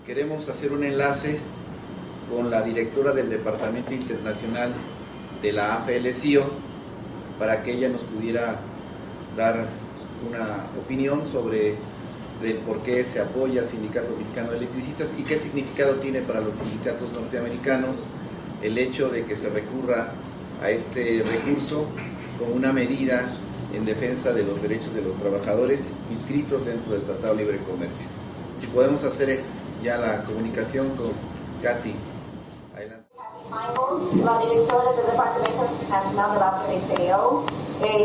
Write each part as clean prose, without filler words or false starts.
Queremos hacer un enlace con la directora del Departamento Internacional de la AFL-CIO para que ella nos pudiera dar una opinión sobre del por qué se apoya al Sindicato Mexicano de Electricistas y qué significado tiene para los sindicatos norteamericanos el hecho de que se recurra a este recurso como una medida en defensa de los derechos de los trabajadores inscritos dentro del Tratado de Libre Comercio. Si podemos hacer ya la comunicación con Katy. Adelante. La directora del Departamento Internacional de la PCO.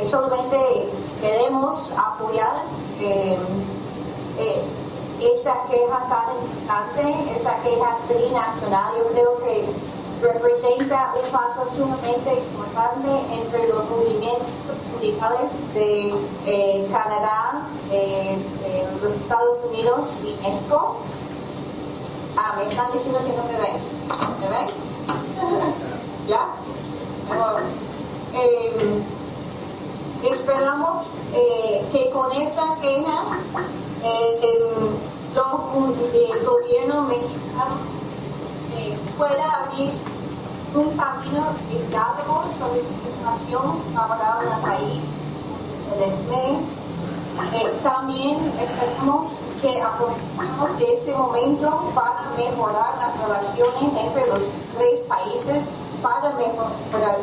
Solamente queremos apoyar esta queja tan importante, esa queja trinacional. Yo creo que representa un paso sumamente importante entre los movimientos sindicales de Canadá, de los Estados Unidos y México. Me están diciendo que no me ven. ¿Me ven? ¿Ya? Esperamos que con esta queja el gobierno mexicano pueda abrir un camino de diálogo sobre la situación laboral en el país, el SME. También esperamos que aprovechemos de este momento para mejorar las relaciones entre los tres países, para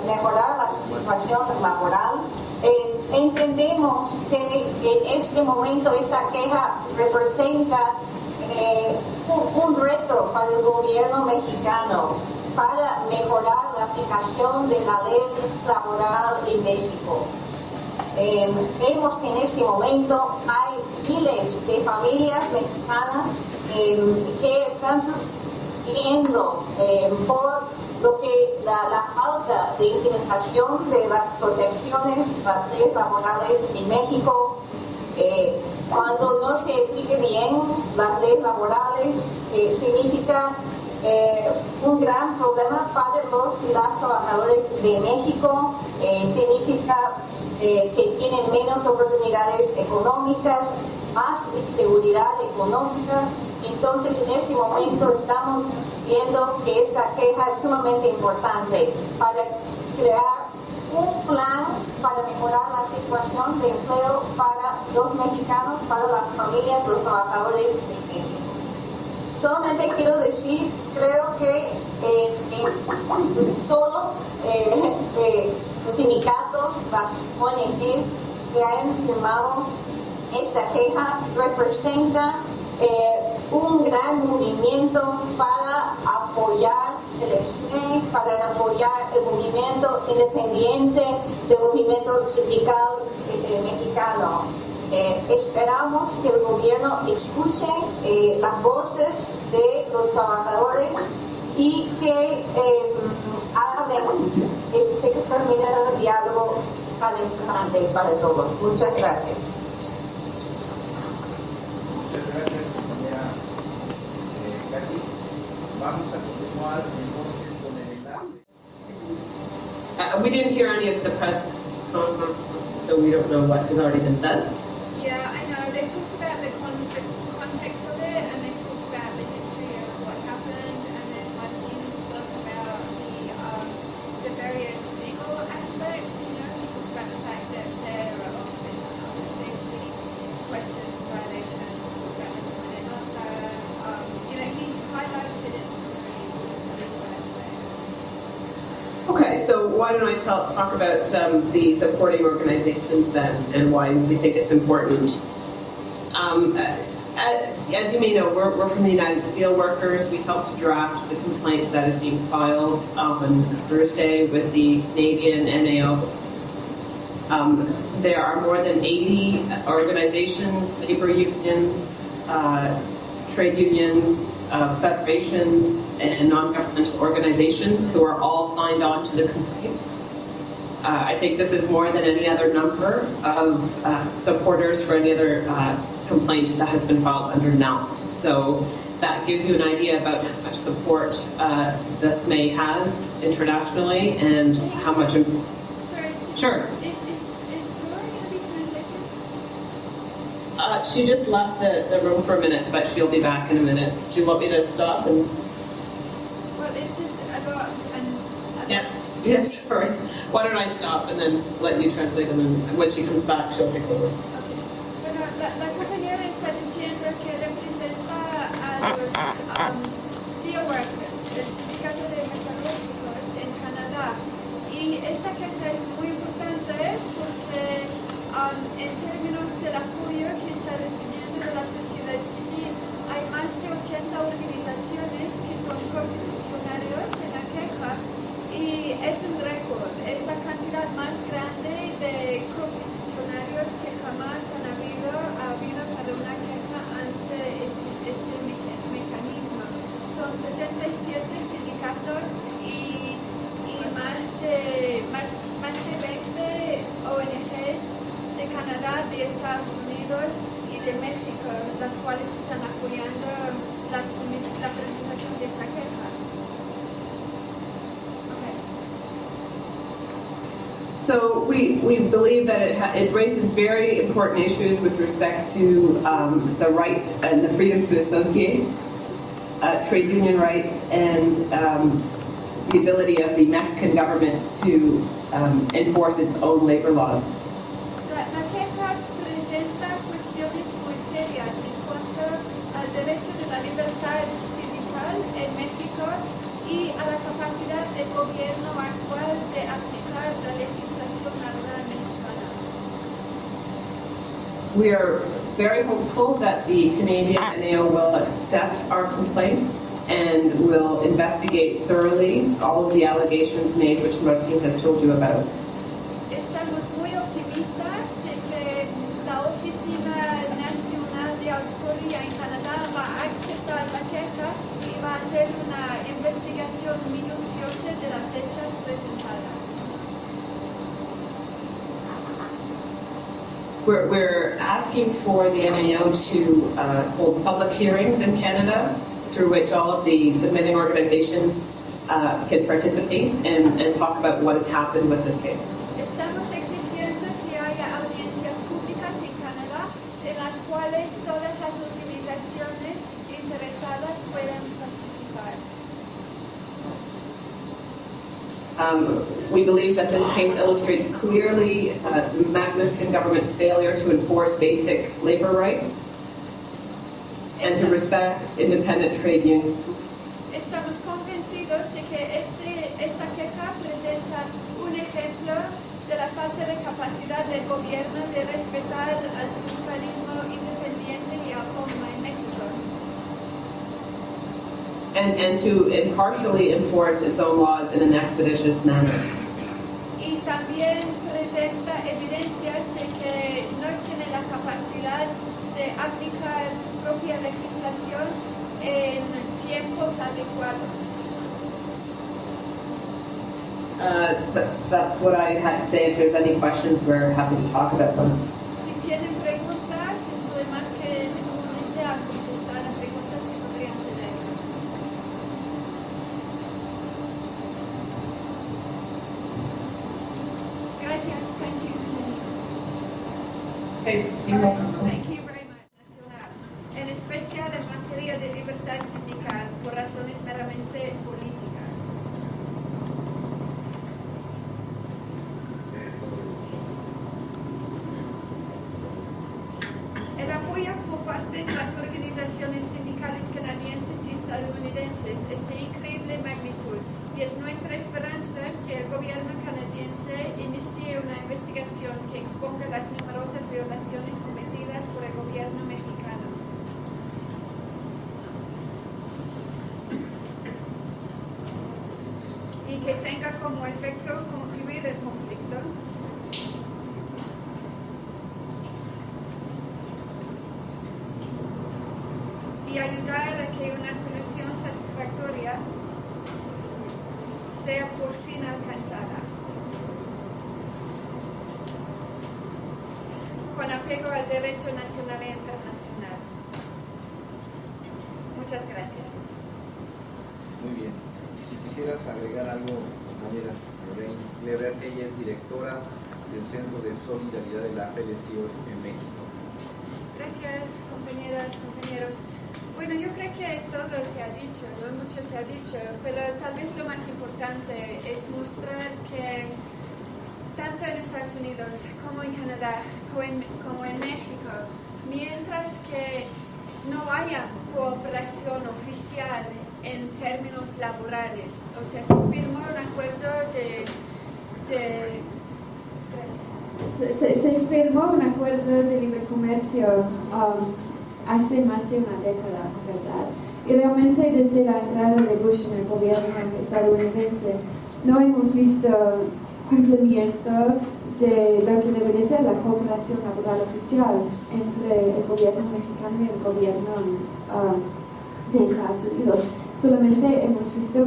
mejorar la situación laboral. Entendemos que en este momento esa queja representa un reto para el gobierno mexicano para mejorar la aplicación de la ley laboral en México. Vemos que en este momento hay miles de familias mexicanas que están sufriendo por lo que la falta de implementación de las protecciones, las leyes laborales en México. Cuando no se aplique bien las leyes laborales, significa un gran problema para los y las trabajadores de México, significa que tienen menos oportunidades económicas, más inseguridad económica. Entonces, en este momento estamos viendo que esta queja es sumamente importante para crear un plan para mejorar la situación de empleo para los mexicanos, para las familias, los trabajadores de México. Solamente quiero decir, creo que todos los sindicatos, las ONGs que han firmado esta queja representan un gran movimiento para apoyar el SME, para apoyar el movimiento independiente del movimiento sindical mexicano. Esperamos que el gobierno escuche las voces de los trabajadores y que hablen, que se termine el diálogo es tan importante para todos. Muchas gracias. Muchas gracias, compañera Katy. Vamos a continuar entonces con el enlace. We didn't hear any of the press conference, so we don't know what has already been said. Yeah, I know. They talked about the context of it, and they talked about the history of what happened, and then Martin spoke about the various legal aspects. You know, he talked about the fact that there are safety questions, violations, about the you know, he highlighted it in the legal aspects. Okay, so why don't I talk about the supporting organizations then, and why we think it's important. As you may know, we're from the United Steelworkers. We helped draft the complaint that is being filed on Thursday with the Canadian NAO. There are more than 80 organizations, labor unions, trade unions, federations, and non-governmental organizations who are all signed on to the complaint. I think this is more than any other number of supporters for any other complaint that has been filed under NALP. So that gives you an idea about how much support the SME has internationally and how much... Sorry, Sure. Is Laura going to be translated? She just left the room for a minute, but she'll be back in a minute. Do you want me to stop? And Well, it's just about yes, sorry. Why don't I stop and then let you translate, and then when she comes back, she'll take over. Bueno, la compañera está diciendo que representa a los steelworkers, el sindicato de metalúrgicos en Canadá. Y esta queja es muy importante porque en términos del apoyo que está recibiendo de la sociedad civil, hay más de 80 organizaciones que son competicionarios en la queja y es un récord, es la cantidad más grande de competicionarios que jamás han habido para una queja ante este mecanismo. Son 77 sindicatos y más de 20 ONGs de Canadá, de Estados Unidos y de México, las cuales están apoyando la presentación de esta queja. Okay. So we believe that it raises very important issues with respect to the right and the freedom to associate, trade union rights, and the ability of the Mexican government to enforce its own labor laws. La queja presenta cuestiones muy serias en cuanto al derecho de la libertad sindical en México y a la capacidad del gobierno actual de aplicar la legislación laboral mexicana. We are very hopeful that the Canadian NAO will accept our complaint and will investigate thoroughly all of the allegations made, which Martin has told you about. Estamos muy optimistas de que la Oficina Nacional de Auditoría en Canadá va a aceptar la queja y va a hacer una investigación minuciosa de las fechas presentadas. We're asking for the NAO to hold public hearings in Canada through which all of the submitting organizations can participate and talk about what has happened with this case. Estamos exigiendo que haya audiencias públicas en Canadá en las cuales todas las organizaciones interesadas puedan participar. We believe that this case illustrates clearly the Mexican government's failure to enforce basic labor rights and to respect independent trade unions. Estamos convencidos de que esta queja presenta un ejemplo de la falta de capacidad del gobierno de respetar al sindicalismo independiente y autónomo en México. And to impartially enforce its own laws in an expeditious manner. Y también presenta evidencias de que no tiene la capacidad de aplicar su propia legislación en tiempos adecuados. That's what I had to say. If there's any questions, we're happy to talk about them. Si tienen preguntas, estoy más que disponible a contestar a preguntas que podrían tener. Gracias. Thank you. Okay, you're welcome. Thank you very much. Nacional, en especial en materia de libertad sindical por razones meramente políticas. El apoyo por parte de las organizaciones sindicales canadienses y estadounidenses es de increíble magnitud y es nuestra esperanza que el gobierno canadiense inicie una investigación que exponga las numerosas violaciones cometidas por el gobierno mexicano. Y que tenga como efecto concluir el conflicto. Y ayudar a que una solución satisfactoria sea por fin alcanzada. Con apego al derecho nacional e internacional. Muchas gracias. Muy bien. Y si quisieras agregar algo, compañera Lorraine Clever, ella es directora del Centro de Solidaridad de la AFL-CIO en México. Gracias, compañeras, compañeros. Bueno, yo creo que todo se ha dicho, ¿no? Mucho se ha dicho, pero tal vez lo más importante es mostrar que tanto en Estados Unidos como en Canadá, como en México, mientras que no haya cooperación oficial en términos laborales, o sea, se firmó un acuerdo Se firmó un acuerdo de libre comercio hace más de una década, ¿verdad? Y realmente desde la entrada de Bush en el gobierno estadounidense no hemos visto cumplimiento de lo que debería ser la cooperación laboral oficial entre el gobierno mexicano y el gobierno de Estados Unidos. Solamente hemos visto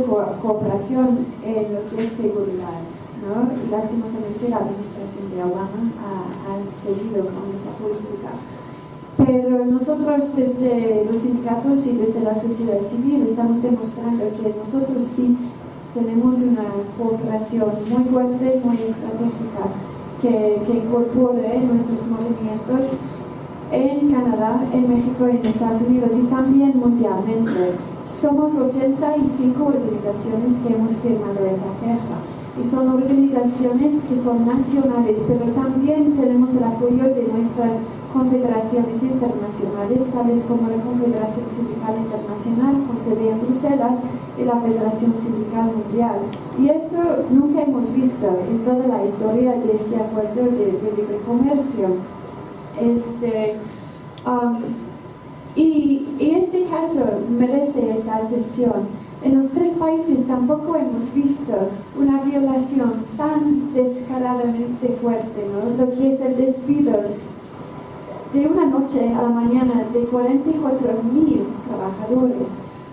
cooperación en lo que es seguridad, ¿no? Y lastimosamente la administración de Obama ha seguido con esa política. Pero nosotros desde los sindicatos y desde la sociedad civil estamos demostrando que nosotros sí tenemos una cooperación muy fuerte, muy estratégica, que incorpore nuestros movimientos en Canadá, en México y en Estados Unidos y también mundialmente. Somos 85 organizaciones que hemos firmado esa queja y son organizaciones que son nacionales, pero también tenemos el apoyo de nuestras confederaciones internacionales, tales como la Confederación Sindical Internacional, con sede en Bruselas, y la Federación Sindical Mundial. Y eso nunca hemos visto en toda la historia de este acuerdo de libre comercio. Y este caso merece esta atención. En los tres países tampoco hemos visto una violación tan descaradamente fuerte, ¿no? Lo que es el despido de una noche a la mañana de 44,000 trabajadores.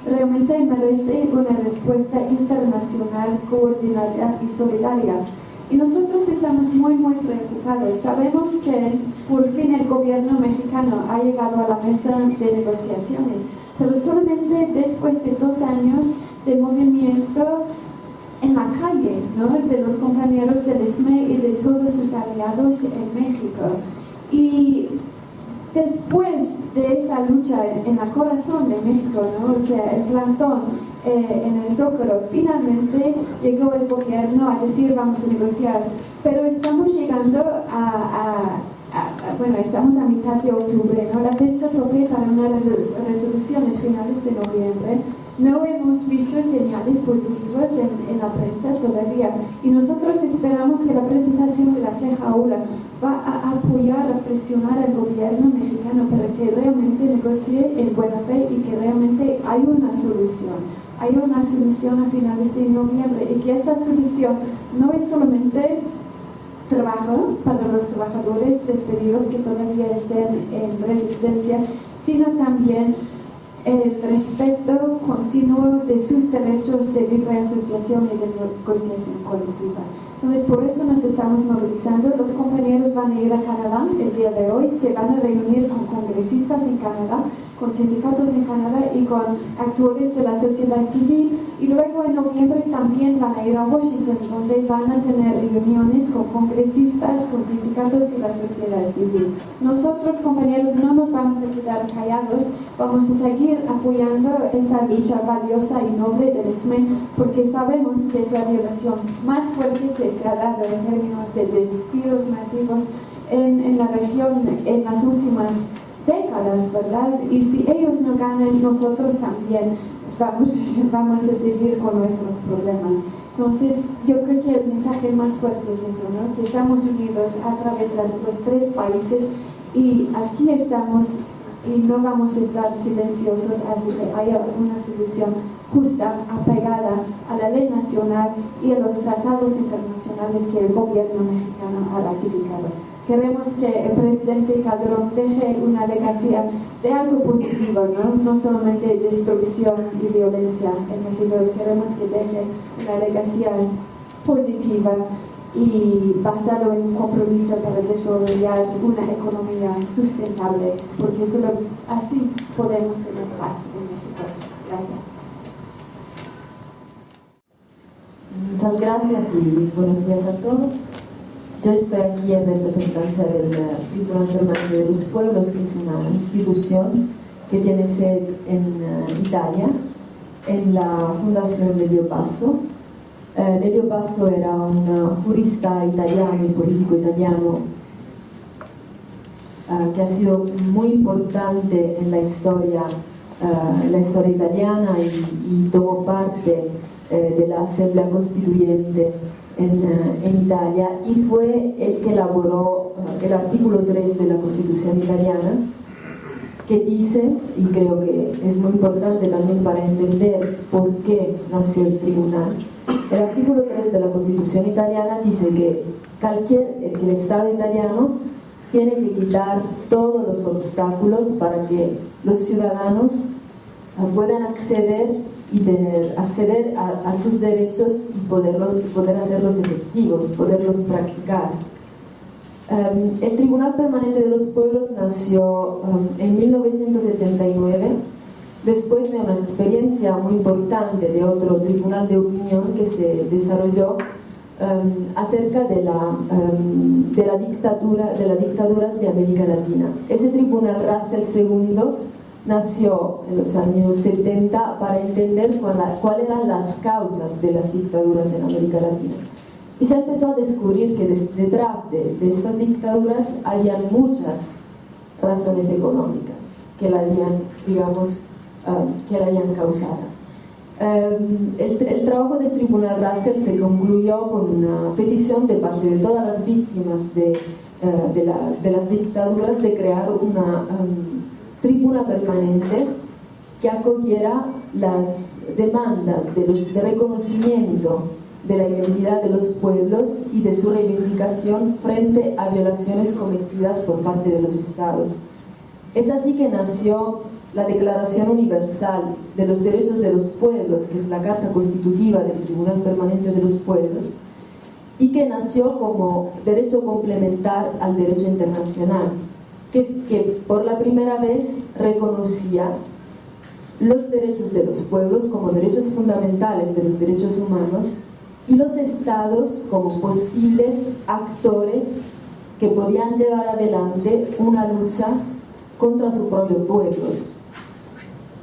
Realmente merece una respuesta internacional coordinada y solidaria. Y nosotros estamos muy, muy preocupados. Sabemos que por fin el gobierno mexicano ha llegado a la mesa de negociaciones, pero solamente después de 2 años de movimiento en la calle, ¿no? De los compañeros del SME y de todos sus aliados en México. Y después de esa lucha en el corazón de México, ¿no? O sea, el plantón en el Zócalo, finalmente llegó el gobierno a decir vamos a negociar, pero estamos llegando bueno, estamos a mitad de octubre, ¿no? La fecha tope para unas resoluciones finales de noviembre. No hemos visto señales positivas en la prensa todavía y nosotros esperamos que la presentación de la queja ahora va a apoyar, a presionar al gobierno mexicano para que realmente negocie en buena fe y que realmente hay una solución. Hay una solución a finales de noviembre y que esta solución no es solamente trabajo para los trabajadores despedidos que todavía estén en resistencia, sino también el respeto continuo de sus derechos de libre asociación y de negociación colectiva. Entonces, por eso nos estamos movilizando. Los compañeros van a ir a Canadá el día de hoy, se van a reunir con congresistas en Canadá, con sindicatos en Canadá y con actores de la sociedad civil, y luego en noviembre también van a ir a Washington, donde van a tener reuniones con congresistas, con sindicatos y la sociedad civil. Nosotros, compañeros, no nos vamos a quedar callados, vamos a seguir apoyando esta lucha valiosa y noble del SME, porque sabemos que es la violación más fuerte que se ha dado en términos de despidos masivos en la región en las últimas décadas, ¿verdad? Y si ellos no ganan, nosotros también vamos a seguir con nuestros problemas. Entonces, yo creo que el mensaje más fuerte es eso, ¿no? Que estamos unidos a través de los 3 países y aquí estamos y no vamos a estar silenciosos hasta que haya una solución justa, apegada a la ley nacional y a los tratados internacionales que el gobierno mexicano ha ratificado. Queremos que el presidente Calderón deje una legacía de algo positivo, no solamente destrucción y violencia en México. Queremos que deje una legacía positiva y basado en un compromiso para desarrollar una economía sustentable, porque solo así podemos tener paz en México. Gracias. Muchas gracias y buenos días a todos. Yo estoy aquí en representancia del Tribunal Permanente de los Pueblos, que es una institución que tiene sede en Italia, en la Fundación Lelio Passo. Lelio Passo era un jurista italiano y político italiano que ha sido muy importante en la historia italiana y tomó parte de la Asamblea Constituyente en Italia, y fue el que elaboró el artículo 3 de la Constitución italiana, que dice, y creo que es muy importante también para entender por qué nació el tribunal. El artículo 3 de la Constitución italiana dice que el Estado italiano tiene que quitar todos los obstáculos para que los ciudadanos puedan acceder a sus derechos y poder hacerlos efectivos, poderlos practicar. El Tribunal Permanente de los Pueblos nació en 1979, después de una experiencia muy importante de otro tribunal de opinión que se desarrolló acerca de las dictaduras de América Latina. Ese tribunal, Russell II, nació en los años 70 para entender cuáles eran las causas de las dictaduras en América Latina. Y se empezó a descubrir que detrás de estas dictaduras había muchas razones económicas que la habían causado. El trabajo del Tribunal Russell se concluyó con una petición de parte de todas las víctimas de las dictaduras de crear una tribuna permanente que acogiera las demandas de reconocimiento de la identidad de los pueblos y de su reivindicación frente a violaciones cometidas por parte de los estados. Es así que nació la Declaración Universal de los Derechos de los Pueblos, que es la Carta Constitutiva del Tribunal Permanente de los Pueblos, y que nació como derecho complementar al derecho internacional, que por la primera vez reconocía los derechos de los pueblos como derechos fundamentales de los derechos humanos y los estados como posibles actores que podían llevar adelante una lucha contra sus propios pueblos.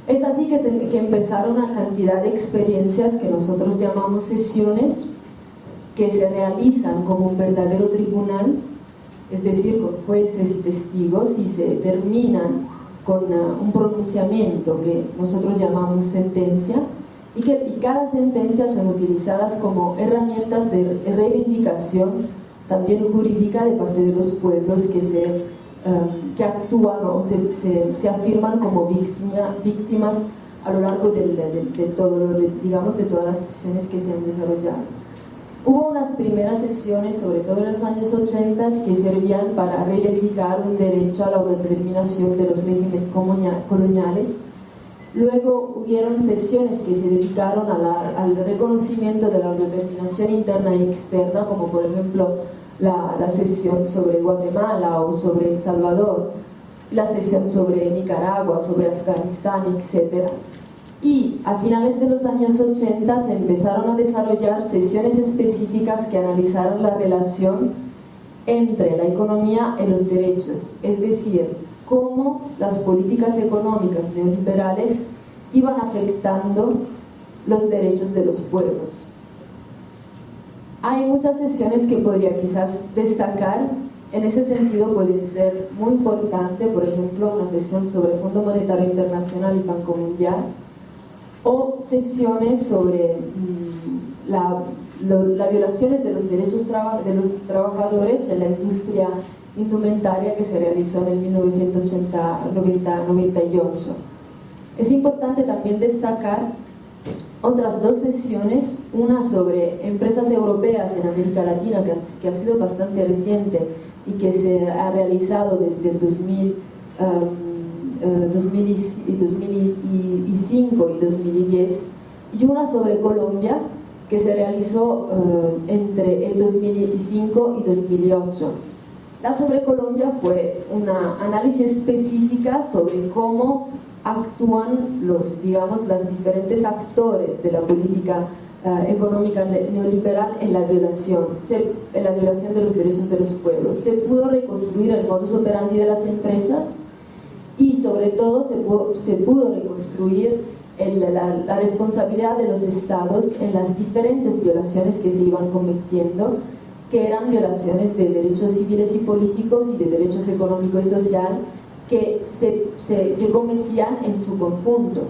Es así que empezaron una cantidad de experiencias que nosotros llamamos sesiones, que se realizan como un verdadero tribunal, es decir, con jueces y testigos, y se terminan con un pronunciamiento que nosotros llamamos sentencia, y cada sentencia son utilizadas como herramientas de reivindicación también jurídica de parte de los pueblos que actúan o se afirman como víctimas a lo largo de todas las sesiones que se han desarrollado. Hubo unas primeras sesiones, sobre todo en los años 80, que servían para reivindicar un derecho a la autodeterminación de los regímenes coloniales. Luego hubieron sesiones que se dedicaron al reconocimiento de la autodeterminación interna y externa, como por ejemplo la sesión sobre Guatemala o sobre El Salvador, la sesión sobre Nicaragua, sobre Afganistán, etc. Y a finales de los años 80 se empezaron a desarrollar sesiones específicas que analizaron la relación entre la economía y los derechos, es decir, cómo las políticas económicas neoliberales iban afectando los derechos de los pueblos. Hay muchas sesiones que podría quizás destacar. En ese sentido puede ser muy importante, por ejemplo, una sesión sobre el Fondo Monetario Internacional y Banco Mundial, o sesiones sobre las violaciones de los derechos de los trabajadores en la industria indumentaria que se realizó en el 1998. Es importante también destacar otras dos sesiones, una sobre empresas europeas en América Latina, que ha sido bastante reciente y que se ha realizado desde el 2005 y 2010, y una sobre Colombia que se realizó entre el 2005 y 2008. La sobre Colombia fue un análisis específica sobre cómo actúan los diferentes actores de la política económica neoliberal en la violación de los derechos de los pueblos. Se pudo reconstruir el modus operandi de las empresas y sobre todo se pudo reconstruir la responsabilidad de los estados en las diferentes violaciones que se iban cometiendo, que eran violaciones de derechos civiles y políticos y de derechos económicos y social que se cometían en su conjunto.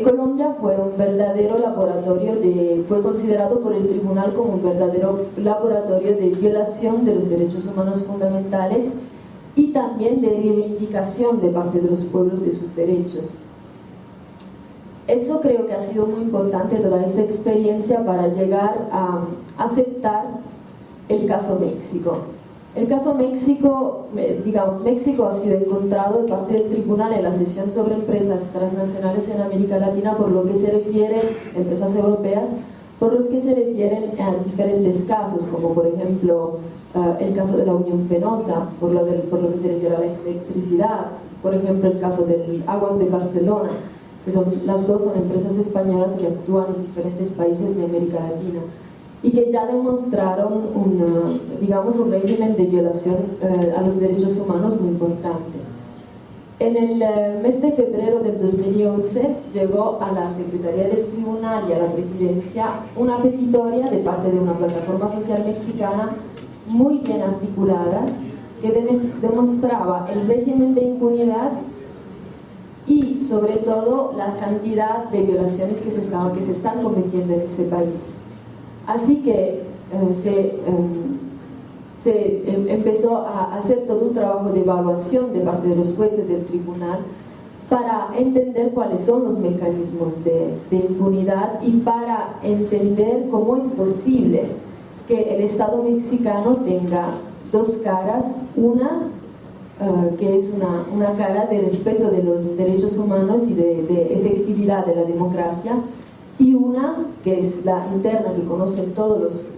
Colombia fue un verdadero laboratorio fue considerado por el tribunal como un verdadero laboratorio de violación de los derechos humanos fundamentales y también de reivindicación de parte de los pueblos de sus derechos. Eso creo que ha sido muy importante, toda esta experiencia, para llegar a aceptar el caso México. El caso México, México ha sido encontrado de parte del tribunal en la sesión sobre empresas transnacionales en América Latina, por lo que se refiere, empresas europeas, por los que se refieren a diferentes casos, como por ejemplo el caso de la Unión Fenosa, por lo que se refiere a la electricidad, por ejemplo el caso del Aguas de Barcelona, que las dos son empresas españolas que actúan en diferentes países de América Latina y que ya demostraron un régimen de violación a los derechos humanos muy importante. En el mes de febrero del 2011 llegó a la Secretaría del Tribunal y a la Presidencia una petitoria de parte de una plataforma social mexicana muy bien articulada que demostraba el régimen de impunidad y sobre todo la cantidad de violaciones que se están cometiendo en ese país. Así que se empezó a hacer todo un trabajo de evaluación de parte de los jueces del tribunal para entender cuáles son los mecanismos de impunidad y para entender cómo es posible que el Estado mexicano tenga dos caras, una que es una cara de respeto de los derechos humanos y de efectividad de la democracia, y una que es la interna, que conocen todos los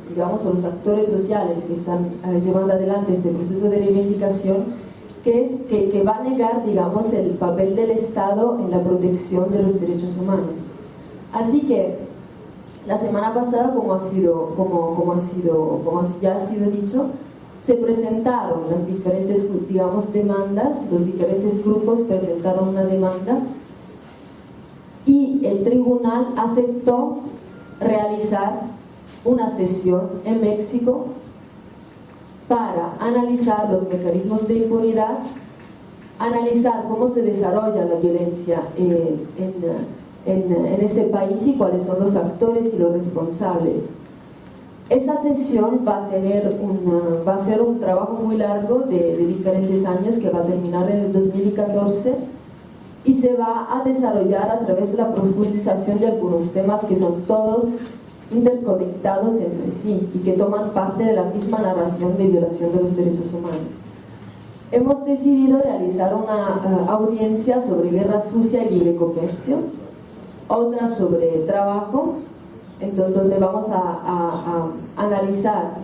actores sociales que están llevando adelante este proceso de reivindicación, que va a negar, el papel del Estado en la protección de los derechos humanos. Así que la semana pasada, como ya ha sido dicho, se presentaron las diferentes, demandas, los diferentes grupos presentaron una demanda y el tribunal aceptó realizar una sesión en México para analizar los mecanismos de impunidad, analizar cómo se desarrolla la violencia en ese país y cuáles son los actores y los responsables. Esa sesión va a ser un trabajo muy largo de diferentes años que va a terminar en el 2014 y se va a desarrollar a través de la profundización de algunos temas que son todos interconectados entre sí y que toman parte de la misma narración de violación de los derechos humanos. Hemos decidido realizar una audiencia sobre guerra sucia y libre comercio, otra sobre trabajo, donde vamos a analizar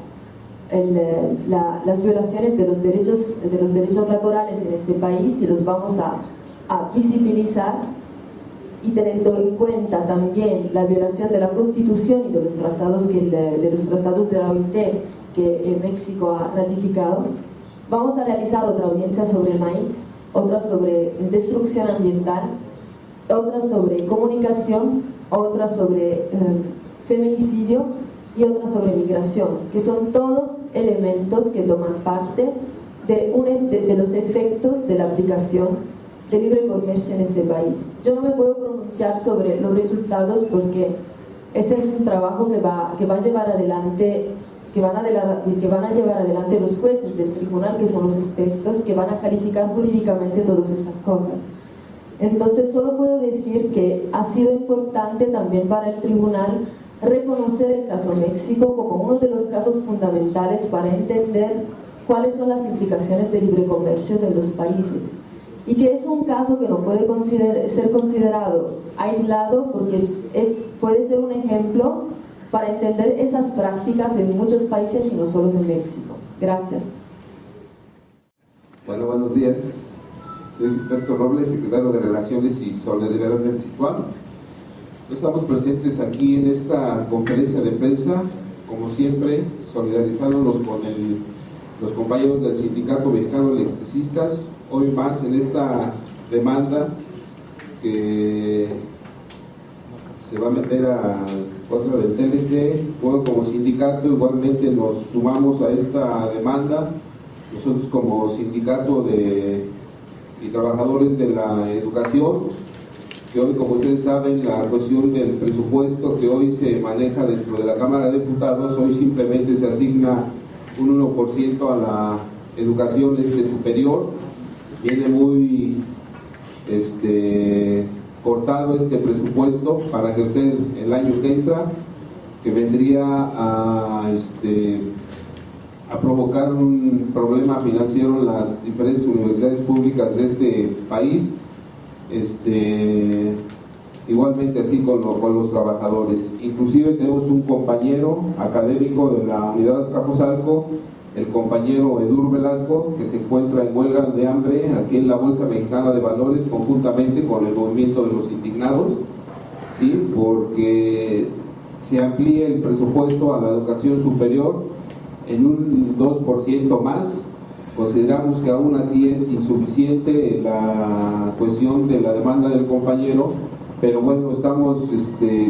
las violaciones de los derechos laborales en este país y los vamos a visibilizar, y teniendo en cuenta también la violación de la Constitución y de los tratados de la OIT que México ha ratificado. Vamos a realizar otra audiencia sobre maíz, otra sobre destrucción ambiental, otra sobre comunicación, otra sobre feminicidio y otra sobre migración, que son todos elementos que toman parte de los efectos de la aplicación de libre comercio en este país. Yo no me puedo pronunciar sobre los resultados porque ese es un trabajo que van a llevar adelante los jueces del tribunal, que son los expertos que van a calificar jurídicamente todas estas cosas. Entonces solo puedo decir que ha sido importante también para el tribunal reconocer el caso México como uno de los casos fundamentales para entender cuáles son las implicaciones del libre comercio de los países, y que es un caso que no puede ser considerado aislado porque puede ser un ejemplo para entender esas prácticas en muchos países y no solo en México. Gracias. Bueno, buenos días. Soy Gilberto Robles, secretario de Relaciones y Solidaridad del CICUAM. Estamos presentes aquí en esta conferencia de prensa, como siempre, solidarizándonos con los compañeros del Sindicato Mexicano de Electricistas, hoy más en esta demanda que se va a meter a contra del TLC. Bueno, como sindicato igualmente nos sumamos a esta demanda. Nosotros como sindicato y trabajadores de la educación, que hoy, como ustedes saben, la cuestión del presupuesto que hoy se maneja dentro de la Cámara de Diputados, hoy simplemente se asigna un 1% a la educación superior. Viene muy cortado este presupuesto para ejercer el año que entra, que vendría a provocar un problema financiero en las diferentes universidades públicas de este país. Igualmente así con los trabajadores. Inclusive tenemos un compañero académico de la Unidad Azcapotzalco, el compañero Edur Velasco, que se encuentra en huelga de hambre aquí en la Bolsa Mexicana de Valores, conjuntamente con el movimiento de los indignados, ¿sí? Porque se amplíe el presupuesto a la educación superior en un 2% más. Consideramos que aún así es insuficiente la cuestión de la demanda del compañero, pero bueno, estamos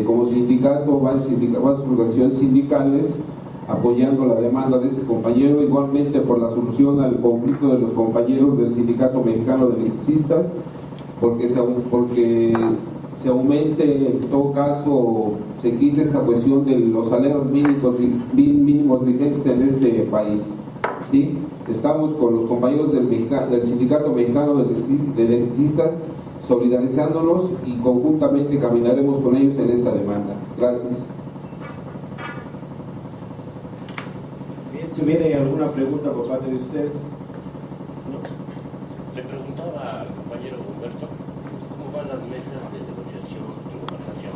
como sindicato, varias organizaciones sindicales, apoyando la demanda de ese compañero, igualmente por la solución al conflicto de los compañeros del Sindicato Mexicano de Electricistas, porque se aumente, en todo caso, se quite esta cuestión de los salarios mínimos vigentes en este país, ¿sí? Estamos con los compañeros del Sindicato Mexicano de Electricistas solidarizándonos y conjuntamente caminaremos con ellos en esta demanda. Gracias. Bien, si hubiera alguna pregunta por parte de ustedes. No. Le preguntaba al compañero Humberto cómo van las mesas de negociación en gobernación.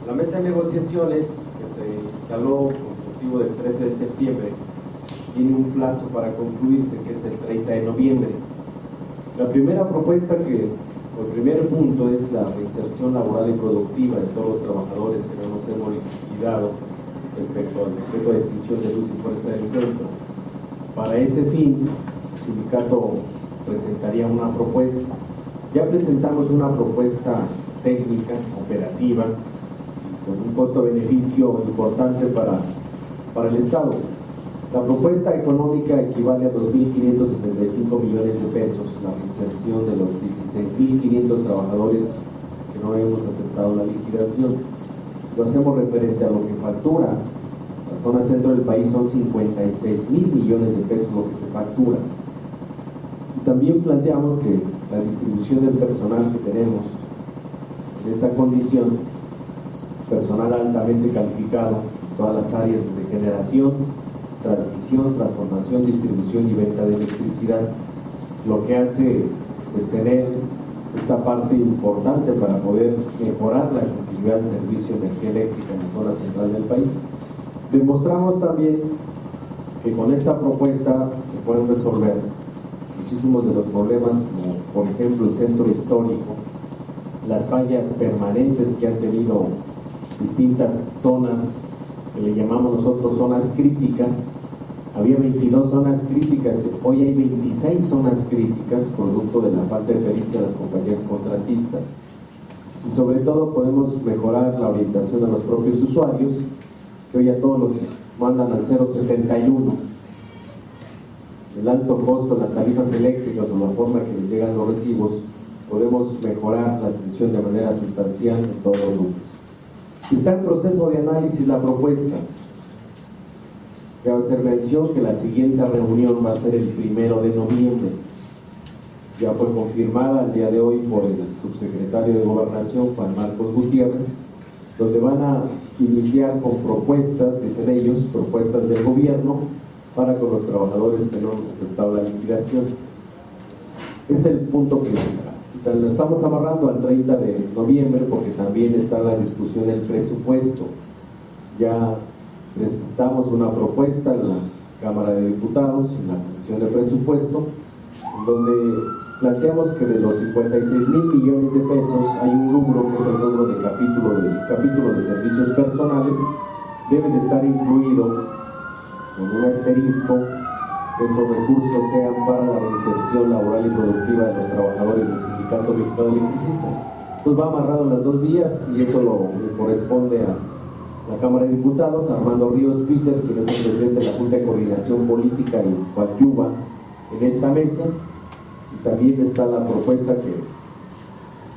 La mesa de negociaciones que se instaló con motivo del 13 de septiembre tiene un plazo para concluirse, que es el 30 de noviembre. La primera propuesta, o el primer punto, es la reinserción laboral y productiva de todos los trabajadores que no nos hemos liquidado respecto al decreto de extinción de luz y fuerza del centro. Para ese fin, el sindicato presentaría una propuesta. Ya presentamos una propuesta técnica, operativa, con un costo-beneficio importante para el Estado. La propuesta económica equivale a 2.575 millones de pesos, la reinserción de los 16.500 trabajadores que no hemos aceptado la liquidación. Lo hacemos referente a lo que factura. La zona centro del país son 56.000 millones de pesos lo que se factura. Y también planteamos que la distribución del personal que tenemos en esta condición, personal altamente calificado en todas las áreas de generación, transmisión, transformación, distribución y venta de electricidad, lo que hace pues tener esta parte importante para poder mejorar la continuidad del servicio de energía eléctrica en la zona central del país. Demostramos también que con esta propuesta se pueden resolver muchísimos de los problemas, como por ejemplo el centro histórico, las fallas permanentes que han tenido distintas zonas que le llamamos nosotros zonas críticas. Había 22 zonas críticas, hoy hay 26 zonas críticas, producto de la falta de pericia de las compañías contratistas. Y sobre todo podemos mejorar la orientación a los propios usuarios, que hoy a todos los mandan al 071. El alto costo de las tarifas eléctricas o la forma que les llegan los recibos, podemos mejorar la atención de manera sustancial en todos los grupos. Está en proceso de análisis la propuesta. Quiero hacer mención que la siguiente reunión va a ser el 1 de noviembre. Ya fue confirmada el día de hoy por el subsecretario de Gobernación, Juan Marcos Gutiérrez, donde van a iniciar con propuestas, dicen ellos, propuestas del gobierno para con los trabajadores que no hemos aceptado la liquidación. Es el punto principal. Lo estamos amarrando al 30 de noviembre porque también está la discusión del presupuesto. Ya presentamos una propuesta en la Cámara de Diputados, en la Comisión de Presupuesto, donde planteamos que de los 56,000 millones de pesos hay un rubro que es el rubro de capítulo de servicios personales, debe de estar incluido con un asterisco que esos recursos sean para la inserción laboral y productiva de los trabajadores del Sindicato Mexicano de Electricistas. Entonces va amarrado en las dos vías y eso le corresponde a la Cámara de Diputados, Armando Ríos Peter, quien es el presidente de la Junta de Coordinación Política y coadyuva en esta mesa. Y también está la propuesta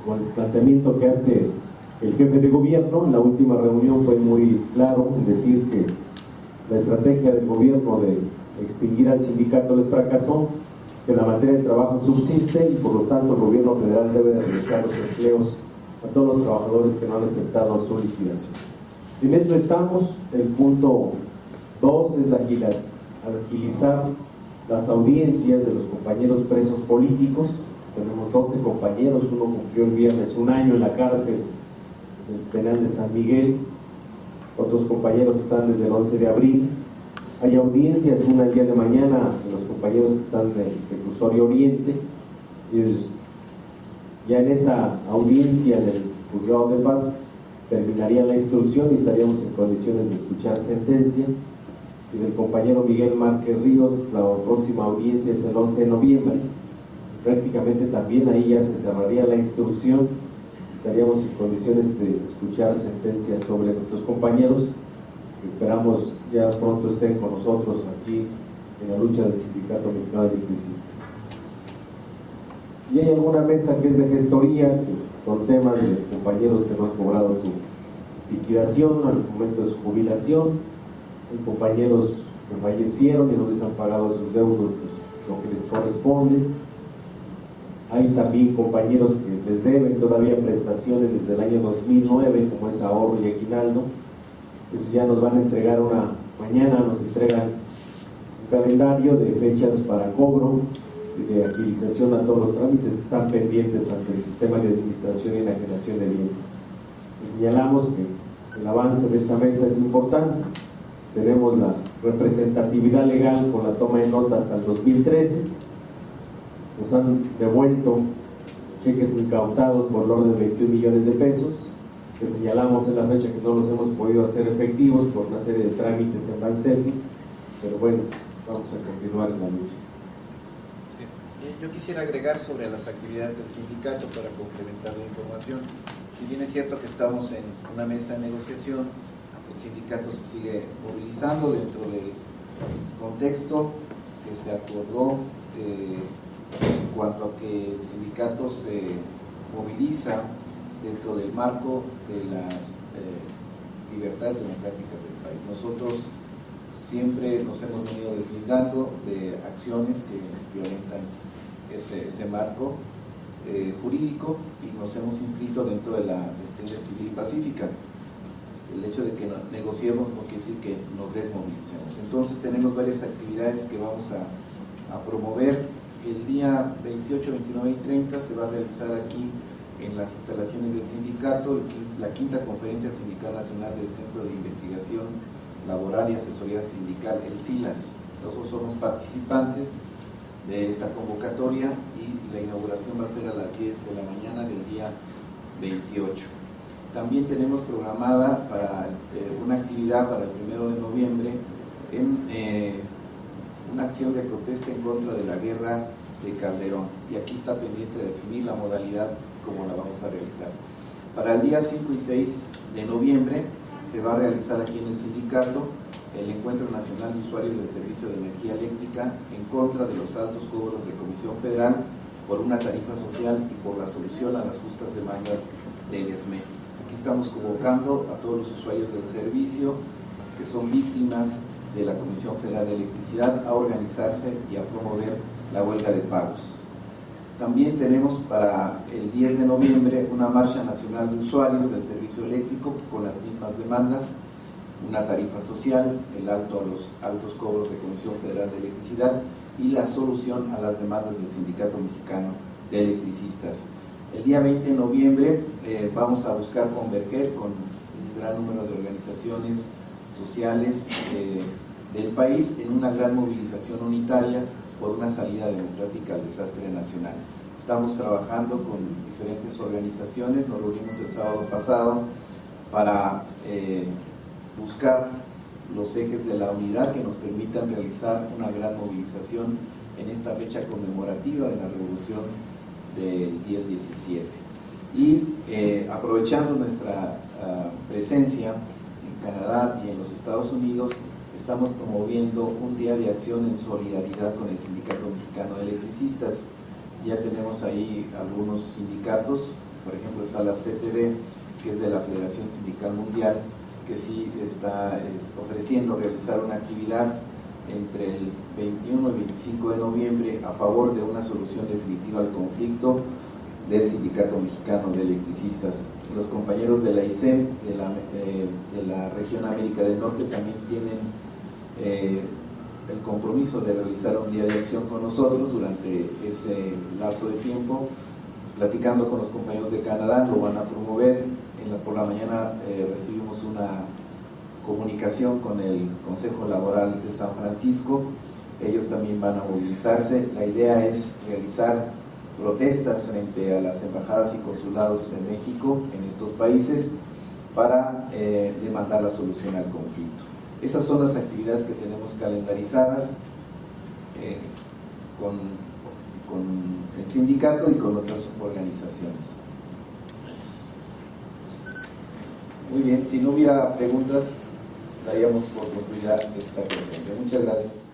o el planteamiento que hace el jefe de gobierno. En la última reunión fue muy claro en decir que la estrategia del gobierno de extinguir al sindicato les fracasó, que la materia de trabajo subsiste y por lo tanto el gobierno federal debe de regresar los empleos a todos los trabajadores que no han aceptado su liquidación. En eso estamos. El punto 2 es agilizar las audiencias de los compañeros presos políticos. Tenemos 12 compañeros, uno cumplió el viernes 1 año en la cárcel del penal de San Miguel, otros compañeros están desde el 11 de abril. Hay audiencias, una el día de mañana de los compañeros que están en el reclusorio Oriente. Ya en esa audiencia del juzgado de paz terminaría la instrucción y estaríamos en condiciones de escuchar sentencia. Y del compañero Miguel Márquez Ríos, la próxima audiencia es el 11 de noviembre. Prácticamente también ahí ya se cerraría la instrucción, estaríamos en condiciones de escuchar sentencias sobre nuestros compañeros, que esperamos ya pronto estén con nosotros aquí en la lucha del Sindicato Mexicano de Electricistas. Y hay alguna mesa que es de gestoría, con temas de compañeros que no han cobrado su liquidación al momento de su jubilación. Hay compañeros que fallecieron y no les han pagado sus deudos, pues, lo que les corresponde. Hay también compañeros que les deben todavía prestaciones desde el año 2009, como es ahorro y aguinaldo. Eso ya nos van a entregar mañana nos entregan un calendario de fechas para cobro y de agilización a todos los trámites que están pendientes ante el sistema de administración y enajenación de bienes. Y señalamos que el avance de esta mesa es importante. Tenemos la representatividad legal con la toma de nota hasta el 2013. Nos han devuelto cheques incautados por el orden de 21 millones de pesos, que señalamos en la fecha que no los hemos podido hacer efectivos por una serie de trámites en Bansefi, pero bueno, vamos a continuar en la lucha. Sí. Yo quisiera agregar sobre las actividades del sindicato para complementar la información. Si bien es cierto que estamos en una mesa de negociación, el sindicato se sigue movilizando dentro del contexto que se acordó en cuanto a que el sindicato se moviliza dentro del marco de las libertades democráticas del país. Nosotros siempre nos hemos venido deslindando de acciones que violentan ese marco jurídico y nos hemos inscrito dentro de la resistencia civil y pacífica. El hecho de que negociemos no quiere decir que nos desmovilicemos. Entonces tenemos varias actividades que vamos a promover. El día 28, 29 y 30 se va a realizar aquí en las instalaciones del sindicato la quinta conferencia sindical nacional del Centro de Investigación Laboral y Asesoría Sindical, el CILAS. Nosotros somos participantes de esta convocatoria y la inauguración va a ser a las 10 de la mañana del día 28. También tenemos programada una actividad para el 1 de noviembre en una acción de protesta en contra de la guerra de Calderón, y aquí está pendiente de definir la modalidad como la vamos a realizar. Para el día 5 y 6 de noviembre se va a realizar aquí en el sindicato el Encuentro Nacional de Usuarios del Servicio de Energía Eléctrica en contra de los altos cobros de Comisión Federal por una tarifa social y por la solución a las justas demandas del ESME. Aquí estamos convocando a todos los usuarios del servicio que son víctimas de la Comisión Federal de Electricidad a organizarse y a promover la huelga de pagos. También tenemos para el 10 de noviembre una marcha nacional de usuarios del servicio eléctrico con las mismas demandas, una tarifa social, el alto a los altos cobros de Comisión Federal de Electricidad y la solución a las demandas del Sindicato Mexicano de Electricistas. El día 20 de noviembre vamos a buscar converger con un gran número de organizaciones sociales del país en una gran movilización unitaria por una salida democrática al desastre nacional. Estamos trabajando con diferentes organizaciones, nos reunimos el sábado pasado para buscar los ejes de la unidad que nos permitan realizar una gran movilización en esta fecha conmemorativa de la Revolución del 10-17. Y aprovechando nuestra presencia en Canadá y en los Estados Unidos, estamos promoviendo un día de acción en solidaridad con el Sindicato Mexicano de Electricistas. Ya tenemos ahí algunos sindicatos, por ejemplo está la CTB, que es de la Federación Sindical Mundial, que sí está ofreciendo realizar una actividad entre el 21 y 25 de noviembre a favor de una solución definitiva al conflicto del Sindicato Mexicano de Electricistas. Los compañeros de la ICEM, de la región América del Norte, también tienen el compromiso de realizar un día de acción con nosotros durante ese lapso de tiempo. Platicando con los compañeros de Canadá, lo van a promover. Por la mañana recibimos una comunicación con el Consejo Laboral de San Francisco. Ellos también van a movilizarse. La idea es realizar protestas frente a las embajadas y consulados en México, en estos países, para demandar la solución al conflicto. Esas son las actividades que tenemos calendarizadas con el sindicato y con otras organizaciones. Muy bien, si no hubiera preguntas, daríamos por concluida esta conferencia. Muchas gracias.